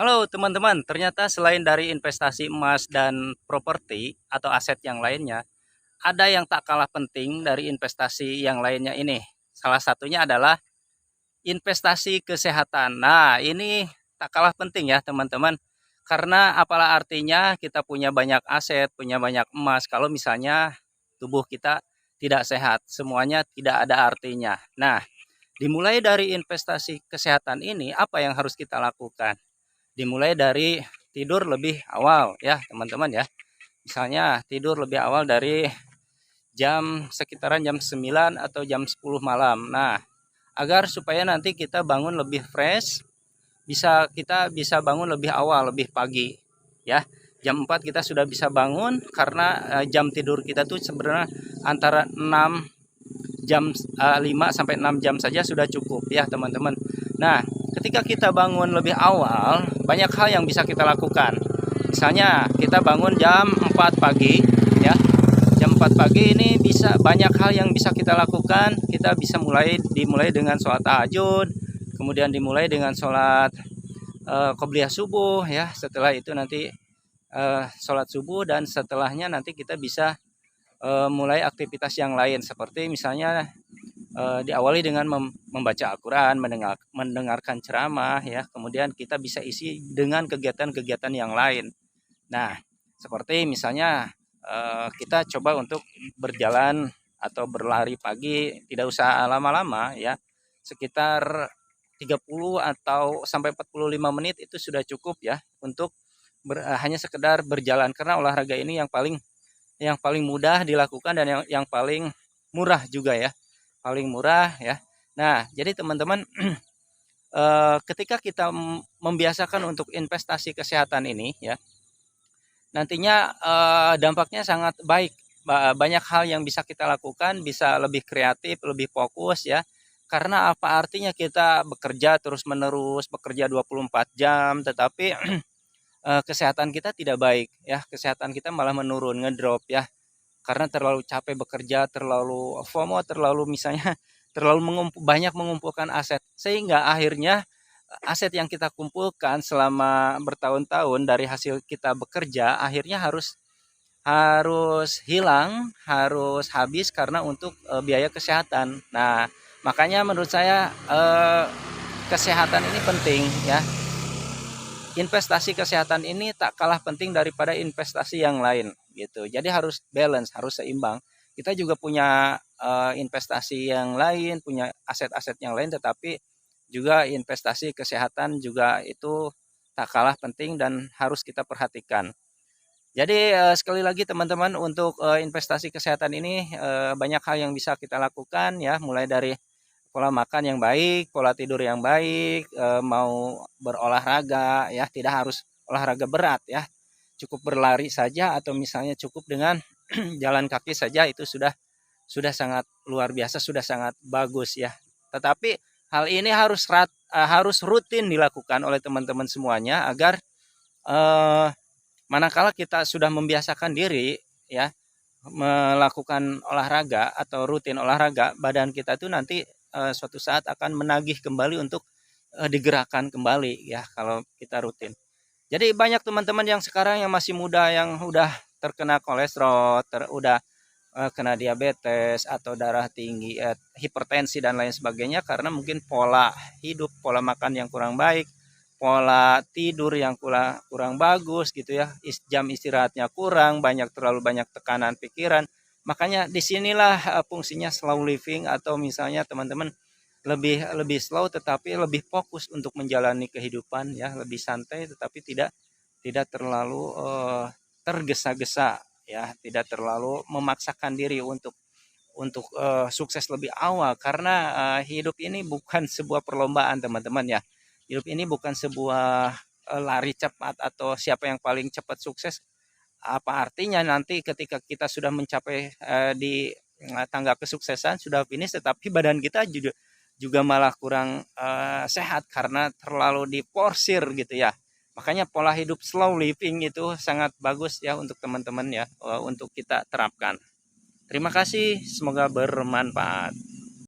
Halo teman-teman, ternyata selain dari investasi emas dan properti atau aset yang lainnya, ada yang tak kalah penting dari investasi yang lainnya ini. Salah satunya adalah investasi kesehatan. Nah, ini tak kalah penting ya teman-teman. Karena apalah artinya kita punya banyak aset, punya banyak emas, kalau misalnya tubuh kita tidak sehat, semuanya tidak ada artinya. Nah, dimulai dari investasi kesehatan ini, apa yang harus kita lakukan? Dimulai dari tidur lebih awal ya teman-teman ya. Misalnya tidur lebih awal dari sekitaran jam 9 atau jam 10 malam. Nah, agar supaya nanti kita bangun lebih fresh, kita bisa bangun lebih awal, lebih pagi ya. Jam 4 kita sudah bisa bangun karena jam tidur kita tuh sebenarnya antara 5 sampai 6 jam saja sudah cukup ya teman-teman. Nah, ketika kita bangun lebih awal, banyak hal yang bisa kita lakukan. Misalnya kita bangun jam 4 pagi ya. Jam 4 pagi ini bisa banyak hal yang bisa kita lakukan. Kita bisa dimulai dengan sholat tahajud, kemudian dimulai dengan sholat qobliyah subuh ya. Setelah itu nanti sholat subuh, dan setelahnya nanti kita bisa mulai aktivitas yang lain seperti misalnya diawali dengan membaca Al-Quran, mendengarkan ceramah ya, kemudian kita bisa isi dengan kegiatan-kegiatan yang lain. Nah, seperti misalnya kita coba untuk berjalan atau berlari pagi, tidak usah lama-lama ya, sekitar 30 atau sampai 45 menit itu sudah cukup ya untuk hanya sekedar berjalan, karena olahraga ini yang paling mudah dilakukan dan yang paling murah juga ya, paling murah ya. Nah, jadi teman-teman, ketika kita membiasakan untuk investasi kesehatan ini ya, nantinya dampaknya sangat baik. Banyak hal yang bisa kita lakukan, bisa lebih kreatif, lebih fokus ya. Karena apa artinya kita bekerja terus-menerus, bekerja 24 jam, tetapi kesehatan kita tidak baik ya. Kesehatan kita malah menurun, ngedrop ya, karena terlalu capek bekerja, terlalu FOMO, terlalu misalnya terlalu banyak mengumpulkan aset, sehingga akhirnya aset yang kita kumpulkan selama bertahun-tahun dari hasil kita bekerja akhirnya harus harus hilang, harus habis karena untuk biaya kesehatan. Nah, makanya menurut saya kesehatan ini penting ya. Investasi kesehatan ini tak kalah penting daripada investasi yang lain gitu. Jadi harus balance, harus seimbang. Kita juga punya investasi yang lain, punya aset-aset yang lain, tetapi juga investasi kesehatan juga itu tak kalah penting dan harus kita perhatikan. Jadi sekali lagi teman-teman, untuk investasi kesehatan ini banyak hal yang bisa kita lakukan ya, mulai dari pola makan yang baik, pola tidur yang baik, mau berolahraga ya, tidak harus olahraga berat ya. Cukup berlari saja atau misalnya cukup dengan jalan kaki saja itu sudah sangat luar biasa, sudah sangat bagus ya. Tetapi hal ini harus rutin dilakukan oleh teman-teman semuanya agar eh, manakala kita sudah membiasakan diri ya melakukan olahraga atau rutin olahraga, badan kita tuh nanti suatu saat akan menagih kembali untuk digerakkan kembali ya kalau kita rutin. Jadi banyak teman-teman yang sekarang yang masih muda yang udah terkena kolesterol, udah kena diabetes atau darah tinggi, hipertensi dan lain sebagainya karena mungkin pola hidup, pola makan yang kurang baik, pola tidur yang kurang bagus gitu ya, jam istirahatnya kurang, terlalu banyak tekanan pikiran. Makanya disinilah fungsinya slow living, atau misalnya teman-teman lebih lebih slow tetapi lebih fokus untuk menjalani kehidupan ya, lebih santai tetapi tidak tidak terlalu tergesa-gesa ya, tidak terlalu memaksakan diri untuk sukses lebih awal, karena hidup ini bukan sebuah perlombaan teman-teman ya. Hidup ini bukan sebuah lari cepat atau siapa yang paling cepat sukses. Apa artinya nanti ketika kita sudah mencapai di tangga kesuksesan, sudah finish, tetapi badan kita juga juga malah kurang sehat karena terlalu diporsir gitu ya. Makanya pola hidup slow living itu sangat bagus ya untuk teman-teman ya, untuk kita terapkan. Terima kasih, semoga bermanfaat.